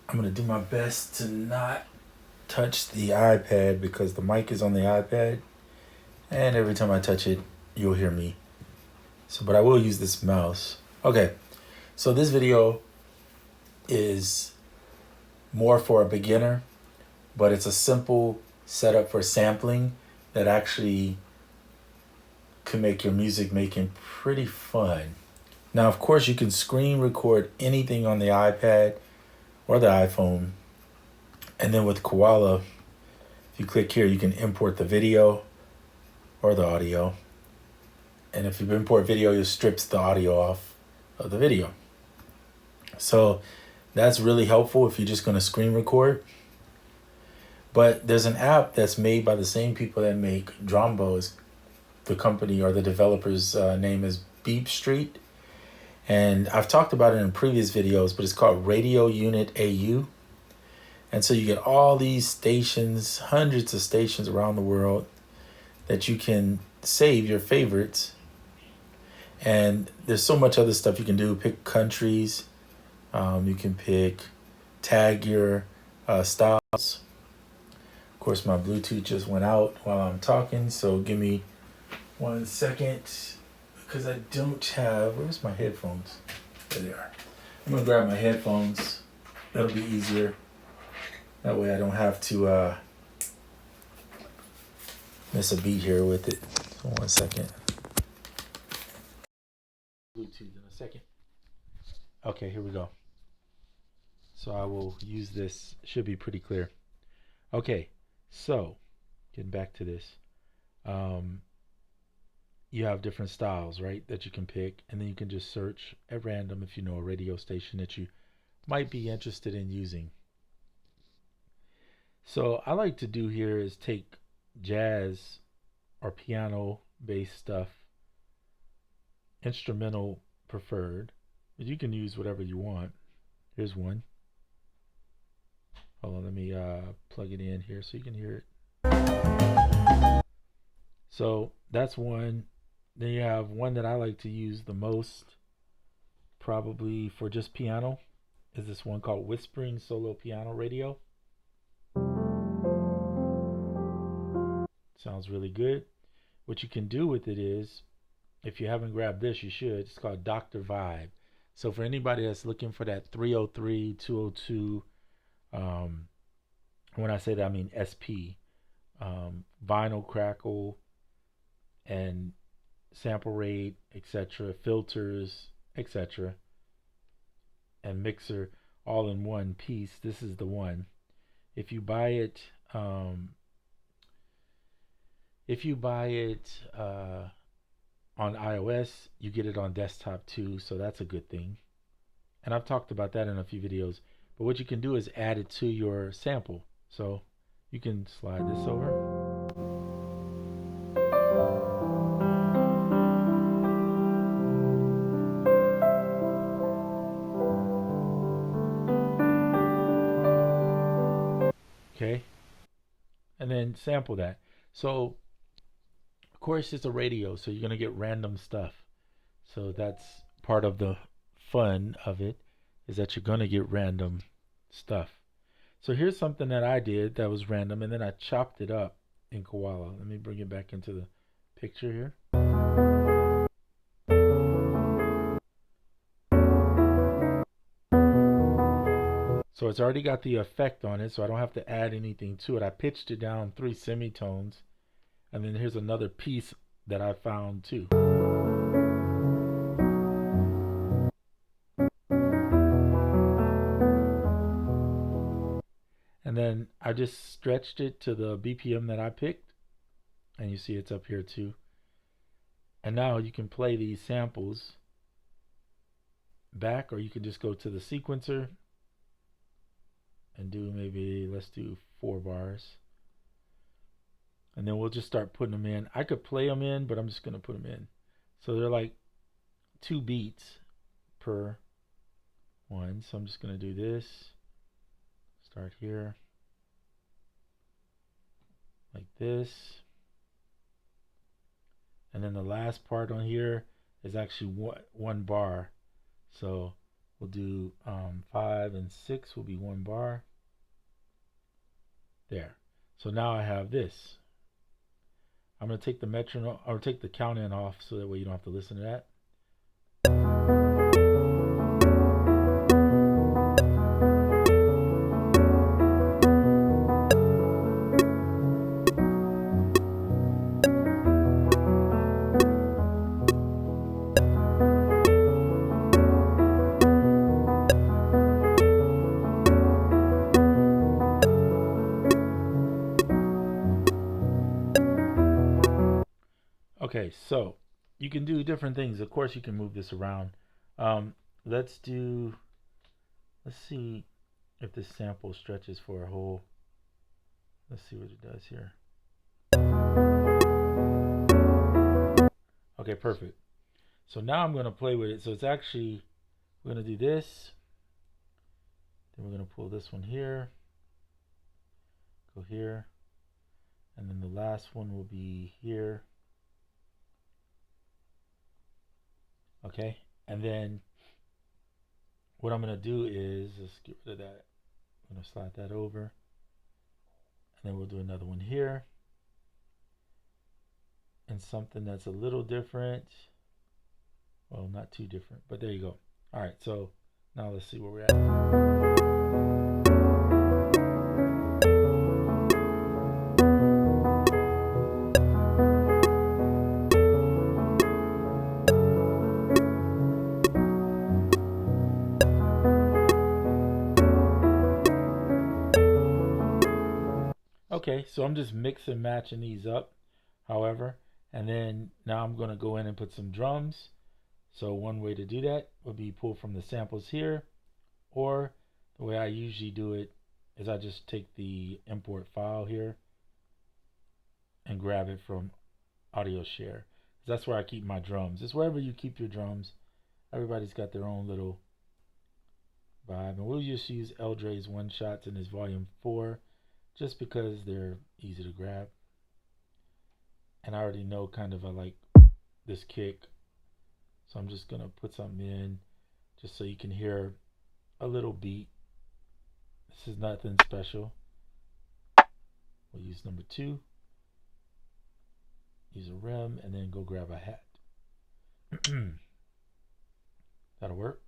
I'm going to do my best to not touch the iPad because the mic is on the iPad. And every time I touch it, you'll hear me. So, but I will use this mouse. Okay, so this video is more for a beginner, but it's a simple setup for sampling that actually can make your music making pretty fun. Now, of course, you can screen record anything on the iPad or the iPhone. And then with Koala, if you click here, you can import the video or the audio. And if you import video, it strips the audio off of the video. So that's really helpful if you're just going to screen record. But there's an app that's made by the same people that make Drumbo. The company or the developer's name is Beep Street. And I've talked about it in previous videos, but it's called Radio Unit AU. And so you get all these stations, hundreds of stations around the world that you can save your favorites. And there's so much other stuff you can do. Pick countries. You can tag your styles. Of course, my Bluetooth just went out while I'm talking. So give me 1 second because I don't have, where's my headphones? There they are. I'm going to grab my headphones. That'll be easier. That way I don't have to miss a beat here with it. So 1 second. Bluetooth in a second. Okay, here we go. So I will use this. Should be pretty clear. Okay, so getting back to this. You have different styles, right, that you can pick. And then you can just search at random if you know a radio station that you might be interested in using. So I like to do here is take jazz or piano based stuff, instrumental preferred, but you can use whatever you want. Here's one. Hold on, let me plug it in here so you can hear it. So that's one. Then you have one that I like to use the most, probably for just piano, is this one called Whispering Solo Piano Radio. Sounds really good. What you can do with it is, if you haven't grabbed this, you should. It's called Dr. Vibe. So for anybody that's looking for that 303, 202, when I say that, I mean SP, vinyl crackle, and sample rate, etc., filters, etc., and mixer all in one piece. This is the one. If you buy it, if you buy it on iOS, you get it on desktop too, so that's a good thing. And I've talked about that in a few videos. But what you can do is add it to your sample. So you can slide this over. Okay. And then sample that. So, of course, it's a radio, so you're going to get random stuff. So that's part of the fun of it, is that you're going to get random stuff. So here's something that I did that was random, and then I chopped it up in Koala. Let me bring it back into the picture here. So it's already got the effect on it, so I don't have to add anything to it. I pitched it down 3 semitones, and then here's another piece that I found too. And then I just stretched it to the BPM that I picked, and you see it's up here too. And now you can play these samples back, or you can just go to the sequencer and do maybe, let's do 4 bars. And then we'll just start putting them in. I could play them in, but I'm just going to put them in. So they're like 2 beats per one. So I'm just going to do this. Start here. Like this. And then the last part on here is actually one bar. So We'll do 5 and 6 will be 1 bar. There. So now I have this. I'm going to take the metronome or take the count in off so that way you don't have to listen to that. Okay, so you can do different things. Of course, you can move this around. Um, let's see if this sample stretches for a whole. Let's see what it does here. Okay, perfect. So now I'm going to play with it. So it's actually, we're going to do this. Then we're going to pull this one here. Go here. And then the last one will be here. Okay, and then what I'm going to do is, let's get rid of that. I'm going to slide that over. And then we'll do another one here. And something that's a little different. Well, not too different, but there you go. All right, so now let's see where we're at. Okay, so I'm just mix and matching these up, however, and then now I'm going to go in and put some drums. So one way to do that would be pull from the samples here, or the way I usually do it is I just take the import file here and grab it from audio share. That's where I keep my drums. It's wherever you keep your drums. Everybody's got their own little vibe, and we'll just use Eldre's one shots in his volume 4 just because they're easy to grab. And I already know kind of I like this kick, so I'm just gonna put something in just so you can hear a little beat. This is nothing special. We'll use number 2, use a rim, and then go grab a hat. That'll work.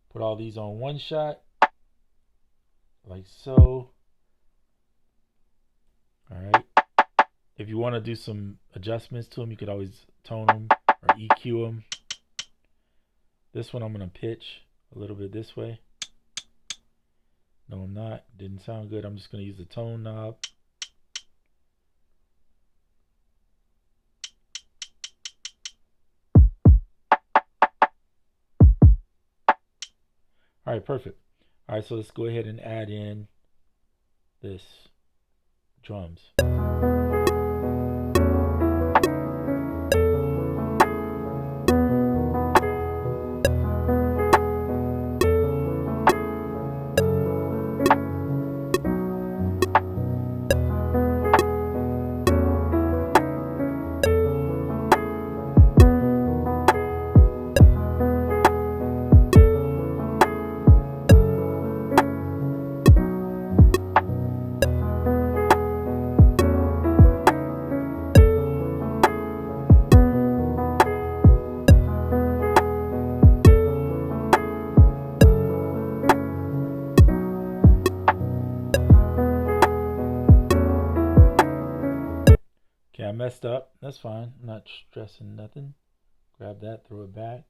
Put all these on one shot, like so. All right. If you want to do some adjustments to them, you could always tone them or EQ them. This one I'm going to pitch a little bit this way. No, I'm not. Didn't sound good. I'm just going to use the tone knob. All right, perfect. All right, so let's go ahead and add in this drums. Okay, I messed up. That's fine. I'm not stressing nothing. Grab that, throw it back.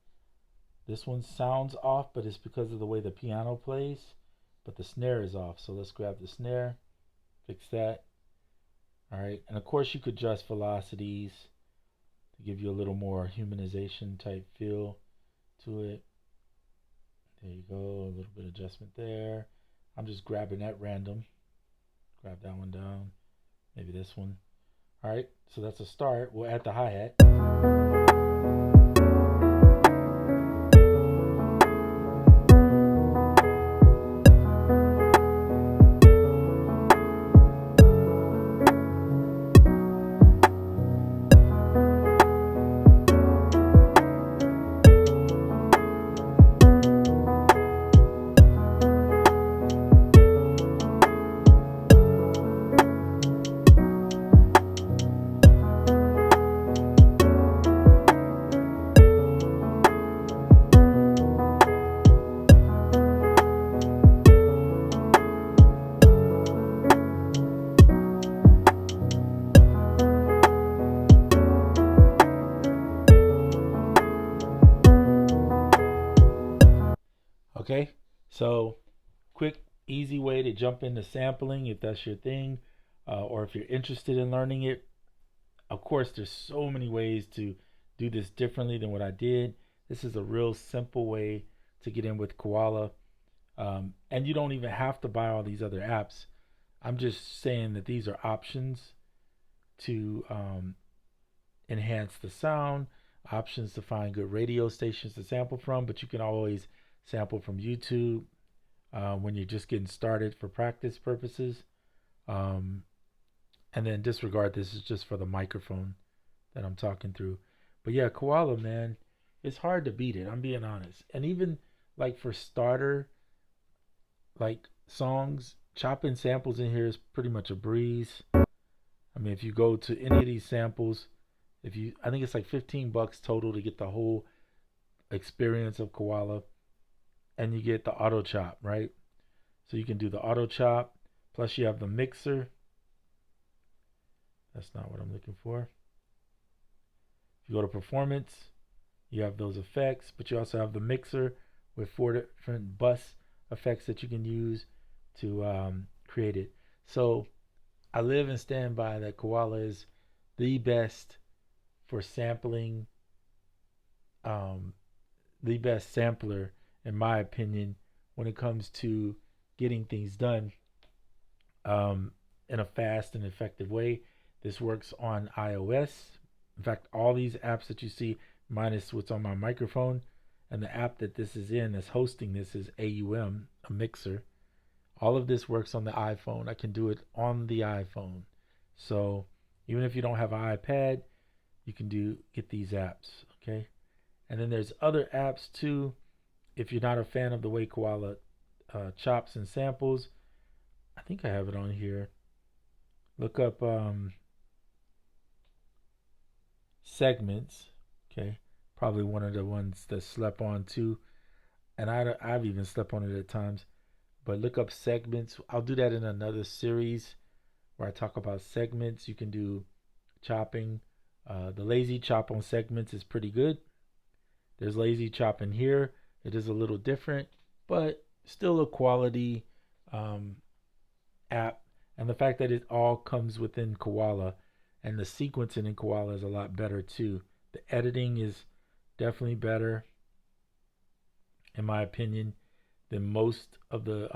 This one sounds off, but it's because of the way the piano plays. But the snare is off. So let's grab the snare, fix that. All right, and of course you could adjust velocities to give you a little more humanization type feel to it. There you go, a little bit of adjustment there. I'm just grabbing at random. Grab that one down, maybe this one. All right, so that's a start. We'll add the hi-hat. So, quick, easy way to jump into sampling if that's your thing, or if you're interested in learning it. Of course, there's so many ways to do this differently than what I did. This is a real simple way to get in with Koala. And you don't even have to buy all these other apps. I'm just saying that these are options to enhance the sound, options to find good radio stations to sample from, but you can always sample from YouTube when you're just getting started for practice purposes. Um, and then disregard this is just for the microphone that I'm talking through. But yeah, Koala, man, it's hard to beat it. I'm being honest. And even like for starter, like songs, chopping samples in here is pretty much a breeze. I mean, if you go to any of these samples, if you, I think it's like $15 total to get the whole experience of Koala, and you get the auto chop, right? So you can do the auto chop, plus you have the mixer. That's not what I'm looking for. If you go to performance, you have those effects, but you also have the mixer with 4 different bus effects that you can use to create it. So I live and stand by that Koala is the best for sampling, um, the best sampler, in my opinion, when it comes to getting things done um, in a fast and effective way. This works on iOS. In fact, all these apps that you see, minus what's on my microphone, and the app that this is in that's hosting this is AUM, a mixer. All of this works on the iPhone. I can do it on the iPhone. So even if you don't have an iPad, you can get these apps, okay? And then there's other apps too. If you're not a fan of the way Koala chops and samples, I think I have it on here. Look up segments, okay? Probably one of the ones that slept on too. And I've even slept on it at times. But look up segments. I'll do that in another series where I talk about segments. You can do chopping. The lazy chop on segments is pretty good. There's lazy chop in here. It is a little different, but still a quality um, app. And the fact that it all comes within Koala and the sequencing in Koala is a lot better too. The editing is definitely better, in my opinion, than most of the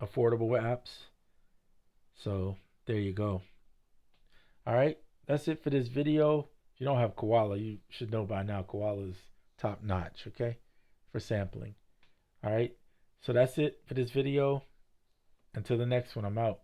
affordable apps. So there you go. All right, that's it for this video. If you don't have Koala, you should know by now Koala is top notch, okay, for sampling. All right, so that's it for this video. Until the next one, I'm out.